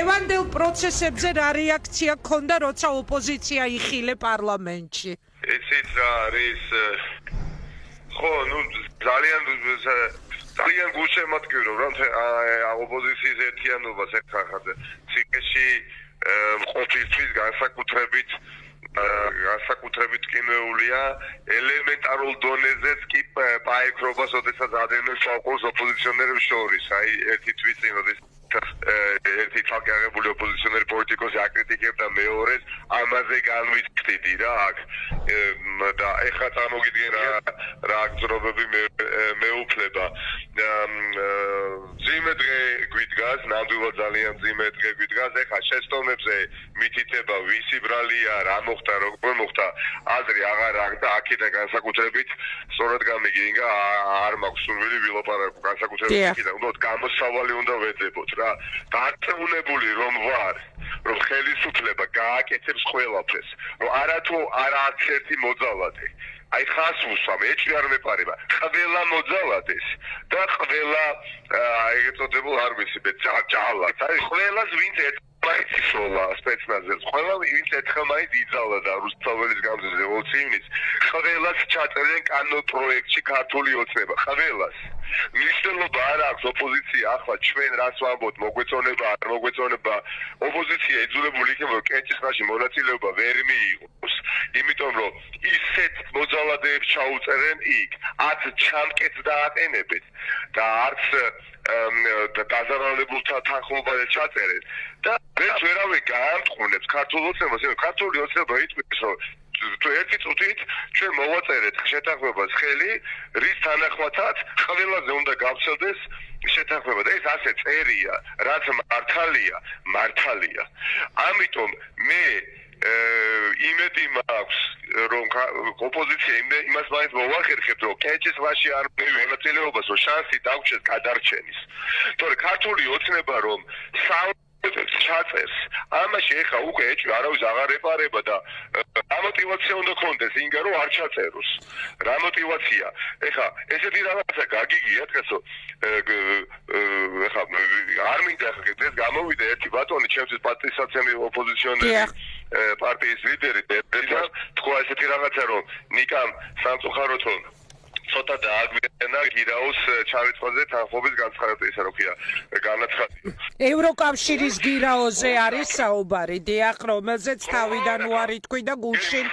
დღევანდელ პროცესებზე რა რეაქცია ქონდა, როცა ოპოზიცია იხილე პარლამენტში? იცით რა არის ხო, ძალიან გულშემატკივრო რა ოპოზიციის ერთიანობას ეხახად ციკეში მყოფისთვის განსაკუთრებით კინეულია ელემენტარულ დონეზეც კი პაექრობას, ოდესაც ადევნებს საყურს ოპოზიციონერებს შორის. აი ერთი თვისი ერთი თალკეაღებული ოპოზიციონერი პოლიტიკოსი აკრიტიკებდა მეორეს, ამაზე განვიხდიდი რა აქ და ეხლა წარმოგიდგენ რა გზნობები მეუფლება. ძიმე დღე გვიდგას, ნამდვილად ძალიან ძიმე დღე გვიდგას. ეხლა შეცდომებზე მითითება ვისი ბრალია, რა მოხდა, როგორ მოხდა, აზრი აღარ აქვს და აქედან განსაკუთრებით სწორად გამიგინგა, არ მაქვს სურვილი ვილაპარაკო განსაკუთრებით იქიდან. უნდა გამოსავალი უნდა ვეძებოთ რა. დარწმუნებული რომ ვარ, რომ ხელისუფლება გააკეთებს ყველაფერს, რომ არათუ არც ერთი მოძალადე აი ხას უსვამ, ეჭვი არ მეპარება, ყველა მოძალადეს და ყველა ეგ ეწოდებულ არ ვიცი ჯალათს, აი ყველას ვინც ერთმანეთისოლა სპეცნაზებს, ყველა ვინც ერთხელ-მაინც იძალა და რუსთაველის გამზირზე 20 ივნისს, ყველას ჩაწერენ კანონ პროექტში ქართული ოცნება, ყველას. მნიშვნელობა არ აქვს ოპოზიცია ახლა ჩვენ რას ვამბობთ, მოგვეწონება, არ მოგვეწონება, ოპოზიცია იძულებული იქნება კენჭისყრაში მონაწილეობა ვერ მიიღოს, იმიტომ რომ ისეთ მოძალადეებს ჩაუწერენ იქ, არც ჩამკეტს დააყენებენ და არც დაზარალებულთა თანხმობაზე ჩაწერენ და ეს ვერავე გაამტყუნებს ქართულ ოცნებას, ქართული ოცნება იტყვის რომ თუ ერთი წუთით ჩვენ მოვაწერეთ შეთანხმებას ხელი, რის თანახმადაც ყველაზე უნდა გავცელდეს შეთანხმება და ეს ასე წერია, რაც მართალია. ამიტომ მე იმედი მაქვს, რომ ოპოზიცია იმას მაინც მოვახერხებთ, რომ კენჭისყრაში არ მონაწილეობას, რომ შანსი დაგვრჩეს გადარჩენის. თორე ქართული ოცნება რომ ჩაწერს, ამაში ეხა უკვე ეჭვი არავის აღარ ეპარება და რა мотиваცია უნდა კონდეს ინგა რომ არ ჩაწეროს. რა мотиваცია? ეხა ესეთი რაღაცა გაგიგია დღესო ეხა არ მინდა ხა ეს გამოვიდა ერთი ბატონი ჩემთვის პატისაცემი ოპოზიციონერი პარტიის ლიდერი და თქვა ესეთი რაღაცა რომ ნიკამ სამწუხაროდ ცოტა დააგვიანა გირაოს ჩარიცხვაზე თანხმობის განცხადება, ისა როქია განაცხადი. ევროკავშირის გირაოზე არის საუბარი, დიახ, რომელზეც თავიდან უარი თქვი და გულშინ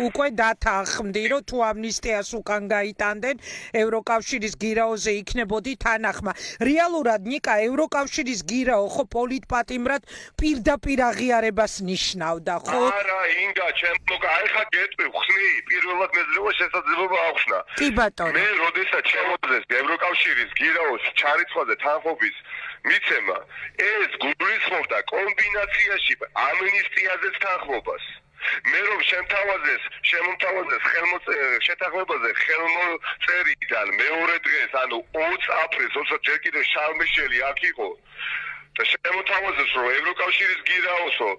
უკვე დათანხმდი, რომ თუ ამნისტიას უკან გაიტანდნენ, ევროკავშირის გირაოზე იქნებოდი თანახმა. რეალურად ნიკა ევროკავშირის გირაო ხო პოლიტპატიმრად პირდაპირ აღიარებას ნიშნავდა, ხო? არა, ინგა, ჩემო, აი ხა გეტყვი, ხსნი, პირველად მეძლევა შესაძლებლობა აქვს. კი ბატონო. მე როდესაც შემოძლეს ევროკავშირის გირაოს ჩარიცხვაზე თანხმობის მიცემა, ეს გულისხმობდა კომბინაციაში ამნისტიაზეც თანხმობას. მე რომ შემთავაზეს შეთანხმებაზე ხელმოწერიდან მეორე დღეს, ანუ 20 აპრილს, როცა ჯერ კიდევ შარლ-მიშელი აქ იყო და შემოთავაზეს, რომ ევროკავშირის გირაოსო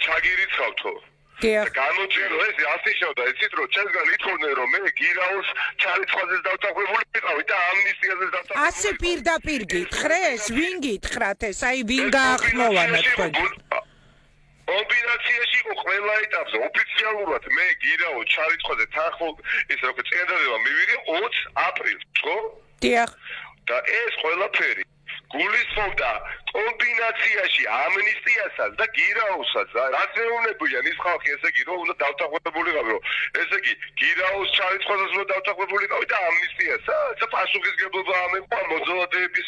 ჩაგირიცხავთო. გამოწვიო ეს ასიშავდა იცით რომ ჩემგან ითხოვდნენ რომ მე გირაოს ჩარიცხვაზეც დავთანხმებული ვიყავი და ამნისტიაზეც დავთანხმებული. ასე პირდაპირ გითხრეს, ვინ გითხრათ ეს? აი ვინ გაახმოვანა თქვენ? კომბინაციაში იყო ყველა ეტაპზე ოფიციალურად მე გირაო ჩარიცხვაზე ის როგორ წინადადება მივიღე 20 აპრილს, ხო? დიახ. და ეს ყველაფერი გულისხმობდა კომბინაციაში ამნისტიასაც და გირაოსაც. რაც მეუბნებიან ის ხალხი, ესე იგი რომ უნდა დავთანხმებულიყავი, რომ ესე იგი გირაოს ჩარიცხვაზეც უნდა დავთანხმებულიყავი და ამნისტიასაც. პასუხისგებლობა ამეყვა მოძალადეების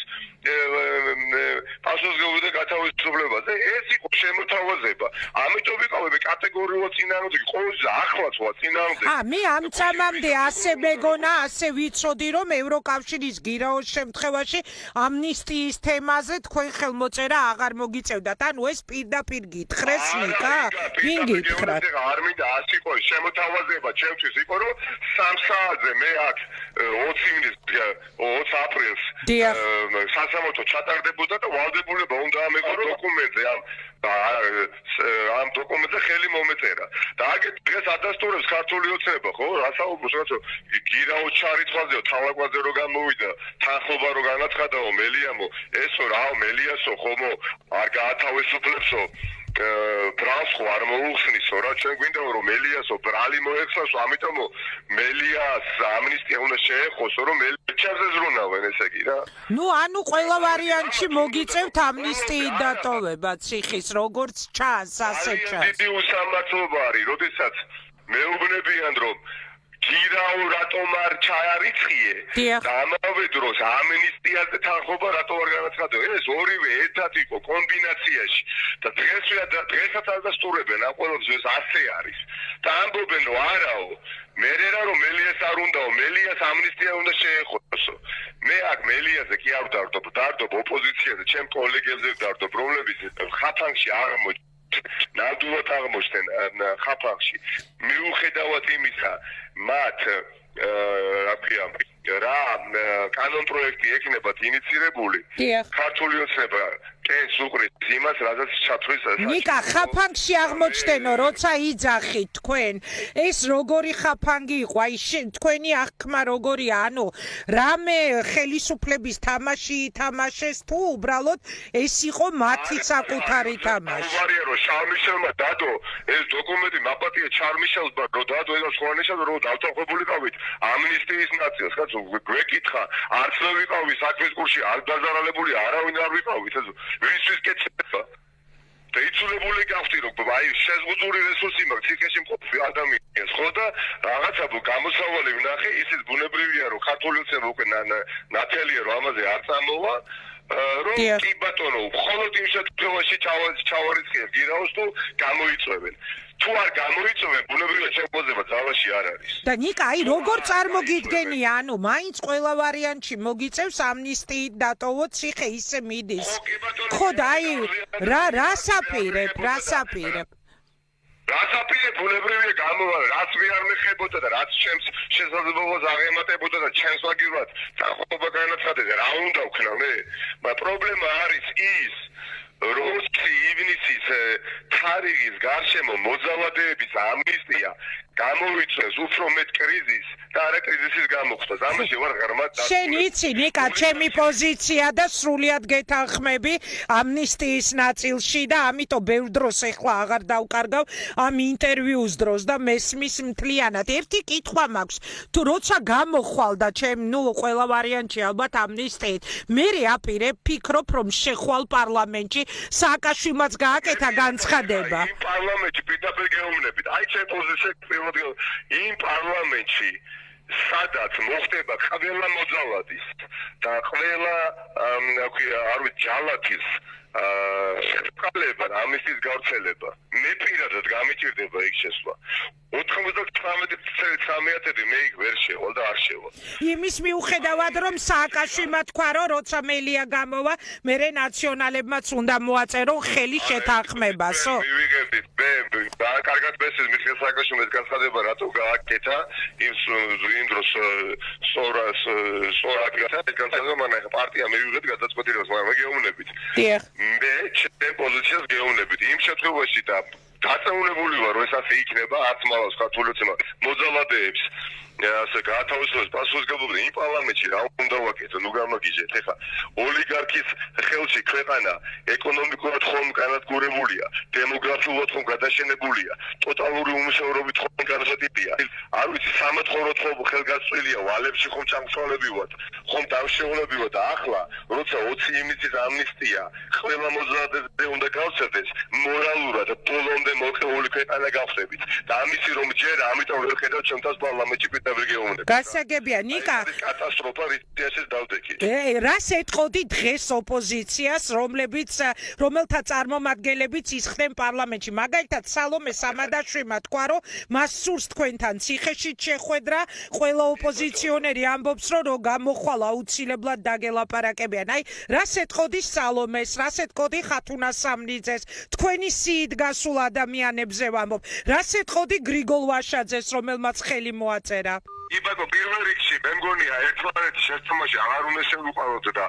პასუხისგებლობა და გათავისუფლებაზე. ეს იყო შემოთავაზება. ამიტომ ვიყავი მე კატეგორიულად წინააღმდეგ, ყოველთვის ახლაც ვარ წინააღმდეგ. მე ამ წამამდე ასე მეგონა, ასე ვიცოდი, რომ ევროკავშირის გირაოს შემთხვევაში ამნისტიის თემაზე თქვენ ხელმოწერა აღარ მოგიწევდათ. ანუ ეს პირდაპირ გითხრეს ნიკა? ვინ გითხრათ? არ მინდა ასე იყო შემოთავაზება, ჩემთვის იყო რომ 3 საათზე მე აქ 20 აპრილს სასამართლო ჩატარდებოდა და ვალდებულება უნდა ამეყო დოკუმენტზე ამ ამ დოკუმენტზე ხელი მომეწერა და აგეთ დღეს ადასტურებს ქართული ოცნება ხო რასაუბროს რაცო გირაო ჩარიცხვაზეო თავაკვაზე რო გამოვიდა თანხმობა რო განაცხადაო მელიამო ესო რაო მელიასო ხომო არ გაათავისუფლებსო ბრალს ხო არ მოუხსნისო რა ჩვენ გვინდა რომ მელიასო ბრალი მოეხსნასო ამიტომ მელიას ამნისტია უნდა შეეხოსო რომ მელიჩაზე ზრუნავენ ესე იგი რა ნუ ანუ ყველა ვარიანტში მოგიწევთ ამნისტიით დატოვება ციხის როგორც ჩანს ასე ჩანს დიდი უსამართლობა არის როდესაც მეუბნებიან რომ გირაო რატომ არ ჩაარიცხიე და ამავე დროს ამნისტიაზე თანხმობა რატო არ განაცხადა ეს ორივე ერთად იყო კომბინაციაში და დღესაც ადასტურებენ ამ ყველაფერს ეს ასე არის და ამბობენ რომ არაო მერერა რომ მელიას არ უნდაო მელიას ამნისტია უნდა შეეხოსო მე აქ მელიაზე კი არ დავდობ დარდობ ოპოზიციაზე ჩემ კოლეგებზე დავდობ რომლებიც ხაფანგში აღმოჩნდნენ ნამდვილად აღმოჩნდნენ ხაფანგში მიუხედავად იმისა მათ რა კანონ პროექტი ექნებათ ინიცირებული ქართული ოცნება კენს უყრით იმას რაზეც ჩათვლის ნიკა ხაფანგში აღმოჩნდენო როცა იძახით თქვენ ეს როგორი ხაფანგი იყო აი თქვენი აღქმა როგორია ანუ რამე ხელისუფლების თამაში ითამაშეს თუ უბრალოდ ეს იყო მათი საკუთარი თამაში ვარიერო შარმიშელმა დადო ეს დოკუმენტი მაპატია ჩარმიშელს რო დადო ეს სხვანაშად რო დავთანხმებულიყავით ამნისტიის ნაწილს კაცო გვეკითხა არც לא ვიყავი საქმის კურსში არ დაზარალებული არავინ არ ვიყავით ეს ვისთვის კეთება და იცულებული გავხდი რომ აი შეზღუდული რესურსი მაქვს ციხეში მყოფი ადამიანს ხო და რაღაცა გამოსავალი ვნახე ისიც ბუნებრივია რომ ქართული ოცნება უკვე ნათელია რომ ამაზე არ წამოვა რომ კი ბატონო მხოლოდ იმ შემთხვევაში ჩავარიცხიებ გირაოს თუ გამოიწვევენ თუ არ გამოიწვევენ ბუნებრივია შემოძება ძალაში არ არის და ნიკა აი როგორ წარმოგიდგენია ანუ მაინც ყველა ვარიანტში მოგიწევს ამნისტიით დატოვოთ ციხე ისე მიდის ხო და აი რასაპირებ ბუნებრივია გამოვა რაც მე არ მეხებოდა და რაც ჩემს შესაძლებლობას აღემატებოდა და ჩემს ვაგირად თანხმობა განაცხადეს რა უნდა ვქნა მე მაგრამ პრობლემა არის ის რომ ივნისის თარიღის გარშემო მოძალადეების ამნისტია გამოიწვევს უფრო მეტ კრიზისს და არა კრიზისის გამოხდას ამაში ვარ ღრმად შენ იცი ნიკა ჩემი პოზიცია და სრულიად გეთანხმები ამნისტიის ნაწილში და ამიტომ ბევრ დროს ეხლა აღარ დავკარგავ ამ ინტერვიუს დროს და მესმის მთლიანად ერთი კითხვა მაქვს თუ როცა გამოხვალდა ჩემ ნუ ყველა ვარიანტში ალბათ ამნისტიით მე აპირებ ფიქრობ რომ შეხვალ პარლამენტში სააკაშვილმაც გააკეთა განცხადება იმ პარლამენტში პირდაპირ გეუბნებით აი ჩემ პოზიციაზე იმ პარლამენტში სადაც მოხდება ყველა მოძალადის და ყველა არ ვიცი ჯალათის ყალება ამისთვის გავრცელება მე პირადად გამიჭირდება იქ შესვლა 99% მე იქ ვერ შევალ და არ შევალ იმის მიუხედავად რომ სააკაშვილმა თქვა რომ როცა მელია გამოვა მერე ნაციონალებმაც უნდა მოაწერონ ხელი შეთანხმებასო მივიღებდით მე კარგად მესმის მიხეილ სააკაშვილის განცხადება რატო გააკეთა იმ დროს სორაკითა განცხადება მან პარტია მივიღეთ გადაწყვეტილებას მაგრამ გეუბნებით მე ჩემ პოზიციას გეუბნებით იმ შემთხვევაში და დაწევნებული ვარ რომ ეს ასე იქნება არც მალავს ქართული ოცნება მოძალადეებს ასე გაათავისუფლოს პასუხისმგებლობა იმ პარლამენტში რა უნდა ვაკეთო ნუ გამაგიჟეთ ეხლა ოლიგარქის ხელში ქვეყანა ეკონომიკურად ხომ განადგურებულია დემოგრაფიულად ხომ გადაშენებულია ტოტალური უმუშევრობით ხომ განხეთილია არ ვიცი სამოთხოვნოდ ხომ ხელგასწვილია ვალებში ხომ ჩამცვალები ვართ ხომ დავშეულები ვართ და ახლა როცა 20 ივნისის ამნისტია ყველა მოძალადეზე უნდა გავცერდეს მორალურად ბოლომდე მოხეული ქვეყანა გავხდებით და ამისი რომ ჯერ ამიტომ ვერ ხედავთ ჩემთავს პარლამენტში გასაგებია ნიკა კატასტროფა რითიაშეს დავდექით რას ეტყოდი დღეს ოპოზიციას რომელთა წარმომადგენლებიც ისხდნენ პარლამენტში მაგალითად სალომე სამადაშვილმა თქვა რომ მას სურს თქვენთან ციხეშიც შეხვედრა ყველა ოპოზიციონერი ამბობს რომ გამოხვალ აუცილებლად დაგელაპარაკებიან აი რას ეტყოდი სალომეს რას ეტყოდი ხათუნა სამნიძეს თქვენი სიით გასულ ადამიანებზე ვამბობ რას ეტყოდი გრიგოლ ვაშაძეს რომელმაც ხელი მოაწერა კი ბატონო, პირველ რიგში მე მგონია ერთმანეთის შესწამაში აღარ უნდა შევიყვანოთ და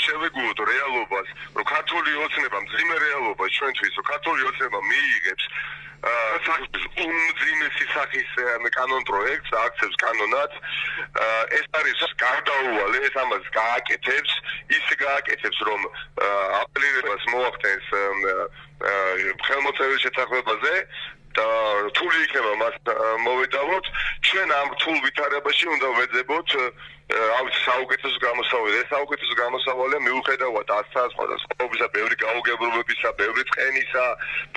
შევეგუოთ რეალობას, რომ ქართული ოცნება მძიმე რეალობა ჩვენთვის, რომ ქართული ოცნება მიიღებს საქმის უმძიმესი სახის კანონ პროექტს, აქცევს კანონად. ეს არის გარდაუვალი, ეს ამას გააკეთებს, ისე გააკეთებს, რომ აპელირებას მოახდენს ხელმოწერის შეთანხმებაზე და რთული იქნება მას მოვედავოთ. ჩვენ ამ რთულ ვითარებაში უნდა ვეძებოთ საუკეთესო გამოსავალი. ეს საუკეთესო გამოსავალია მიუხედავად სხვადასხვაობისა, ბევრი გაუგებრობებისა, ბევრი წყენისა,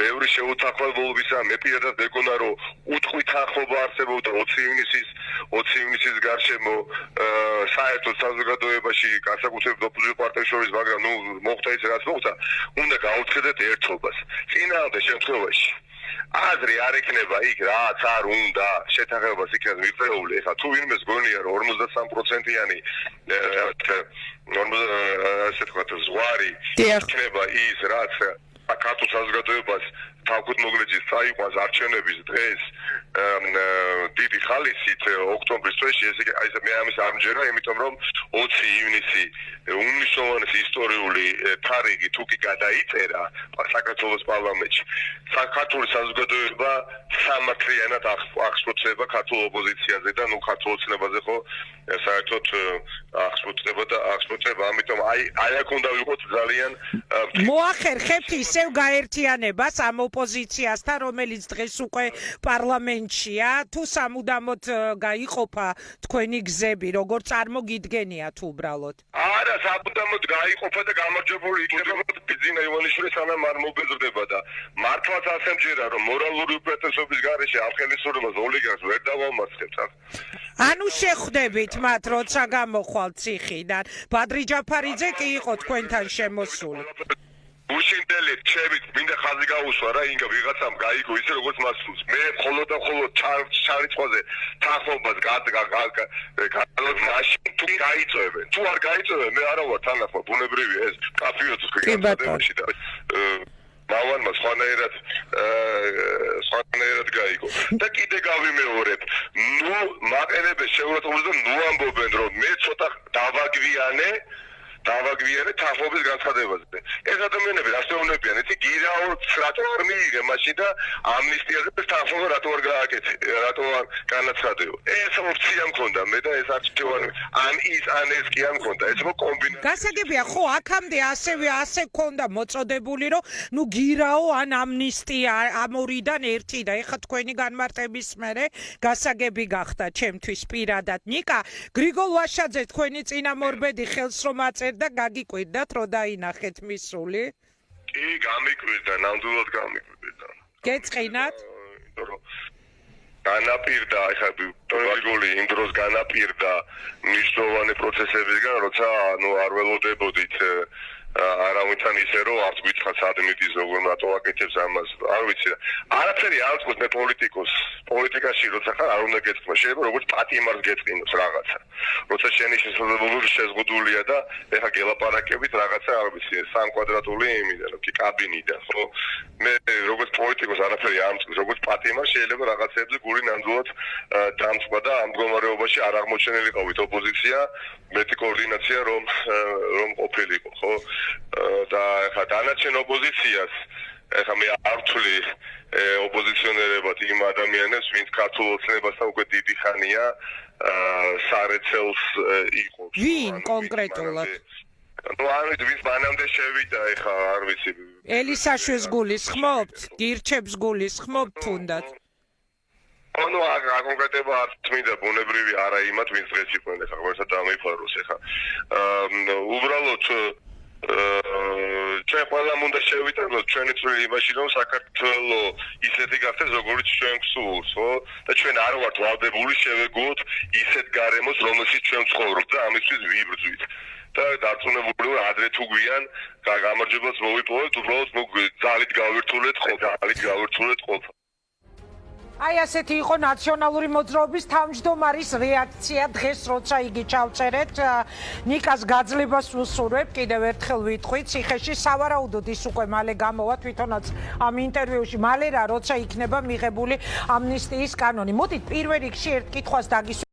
ბევრი შეუთანხმებულობისა. მე პირადად მეგონა, რომ უთხვით თანხმობა არსებობდა 20 ივნისის გარშემო საერთოდ საზოგადოებაში, განსაკუთრებით ოპოზიციურ პარტიებს შორის, მაგრამ მოხდა ის რაც მოხდა, უნდა გაუცხადეთ ერთობას. წინააღმდეგ შემთხვევაში აზრი არ ექნება იქ რაც არ უნდა შეთანხმებას იქნება მიღწეული. ეხლა თუ ვინმეს გონია რომ 53%-იანი ასე თქვა ზღვარი იქნება ის რაც ქართულ საზოგადოებას თავკუთ მოგლეჯის წაიყვანს არჩევნების დღეს დიდი ხალისით ოქტომბრის თვეში ეს მე ამის არ მჯერა, იმიტომ რომ 20 ივნისი უმნიშვნელოვანესი ისტორიული თარიღი თუ კი გადაიწერა საქართველოს პარლამენტში, საქართველოს საზოგადოება სამართლიანად აღსრულდება ქართულ ოპოზიციაზე და ქართულ ოცნებაზე ხო საერთოდ აღსრულდება, ამიტომ აი აქ უნდა ვიყოთ ძალიან მოახერხებთ ისევ გაერთიანებას ამ ოპოზიციასთან, რომელიც დღეს უკვე პარლამენტშია, თუ სამუდამოდ გაიყოფა თქვენი გზები, როგორ წარმოგიდგენიათ უბრალოდ? არა, სამუდამოდ გაიყოფა და გამარჯვებული იქნება ბიძინა ივანიშვილი სანამ არ მობეზრდება და მართლაც ასე მჯერა, რომ მორალური უპირატესობის გარეშე ამ ხელისუფლებას ოლიგარქს ვერ დავამარცხებთ. ანუ შეხვდებით მათ, როცა გამოხვალთ ციხიდან. ბადრი ჯაფარიძე კი იყო თქვენთან შემოსული. უშინდელი ჩებით მინდა ხაზი გაუსვა რა, ინგა ვიღაცამ გაიგო ისე როგორც მას სულს. მე მხოლოდ ჩარიცხვაზე თანხმობას გადაგალოთ მაშინ თუ გაიწევენ. თუ არ გაიწევენ, მე არა ვარ თანახმა, ბუნებრივია ეს კაფეოც განსაკუთრებაში და მავანმა სხვანაირად გაიგო. და კიდე გავიმეორებ, მაყენებენ შეურაცხყოფას და ამბობენ, რომ მე ცოტა დავაგვიანე თანხმობის განცხადებაზე. ეს ადამიანები რასეუნებიან, იცი გირაოც რატო არ მიიღე მაშინ და ამნისტიაზე თანხმობა რატო არ გააკეთე, რატო არ განაცხადებო. ეს ოფცია მქონდა მე და ეს არჩევანი ან ეს კი არ მქონდა, ეს კომბინაცია. გასაგებია, ხო, აქამდე ასე ქონდა მოწოდებული, რომ გირაო ან ამნისტია ამ ორიდან ერთი და ეხლა თქვენი განმარტების მერე გასაგები გახდა ჩემთვის პირადად. ნიკა, გრიგოლ ვაშაძე თქვენი წინამორბედი ხელს რომ და გაგიკვირდათ რომ დაინახეთ მისული? კი, გამიკვირდა, ნამდვილად გამიკვირდა. გეწყინათ? განაპირდა, ეხლა გრიგოლი იმ დროს განაპირდა მნიშვნელოვანი პროცესებისგან, როცა არ ველოდებოდით არავითან ისე რომ არც გითხრათ ადმიტის როგორ რატო აკეთებს ამას, არ ვიცი. არაფერი არ ვთქვით მე პოლიტიკაში როცა ხარ არ უნდა გეწყინო, შეიძლება როგორც პატიმარს გეწყინოს რაღაცა. როცა შენი შესაძლებლობები შეზღუდულია და ეხა გელაპარაკებით რაღაცა არ ვიცი, 3 კვადრატული იმიდან, კი კაბინიდან, ხო? მე როგორც პოლიტიკოს არაფერი არ ვთქვით, როგორც პატიმარ შეიძლება რაღაცებზე გული ნამდვილად დამწყვა და ამ მდგომარეობაში არ აღმოჩენილიყავით ოპოზიცია, მეტი კოორდინაცია რომ ყოფილიყო, ხო? და ეხა დანარჩენ ოპოზიციას ეხა მე არ ვთვლი ოპოზიციონერებად იმ ადამიანებს, ვინც ქართულ ოცნებასთან უკვე დიდი ხანია სარეცელს იღებს. ვინ კონკრეტულად? არ ვიცი, ვინც მანამდე შევიდა, ეხა არ ვიცი. ელისაშვილს გულისხმობთ? გირჩებს გულისხმობთ თუნდაც? ანუ კონკრეტება არ თმინდა, ბუნებრივი არა იმათ, ვინც დღეს იყვნენ, ეხა ღმერთსა დამიფაროს ეხა. უბრალოდ ჩვენ ყველამ უნდა შევიტანოთ ჩვენი წვლილი იმაში, რომ საქართველო ისეთი გახდეს, როგორც ჩვენ გვსურს, ხო? და ჩვენ არ ვართ ვალდებული შევეგუოთ ისეთ გარემოს, რომელშიც ჩვენ ცხოვრობთ და ამისთვის ვიბრძვით. და დარწმუნებული ვარ, ადრე თუ გვიან გამარჯვებას მოვიპოვებთ, უბრალოდ ძალით გავირთულეთ ყოფა. აი ასეთი იყო ნაციონალური მოძრაობის თავმჯდომარის რეაქცია დღეს, როცა იგი ჩავწერეთ. ნიკას გაძლებას ვუსურვებ, კიდევ ერთხელ ვიტყვით, ციხეში სავარაუდოდ ის უკვე მალე გამოვა თვითონაც ამ ინტერვიუში, მალე რა, როცა იქნება მიღებული ამნისტიის კანონი. მოდით პირველ რიგში ერთ კითხვას დაგისვენოთ.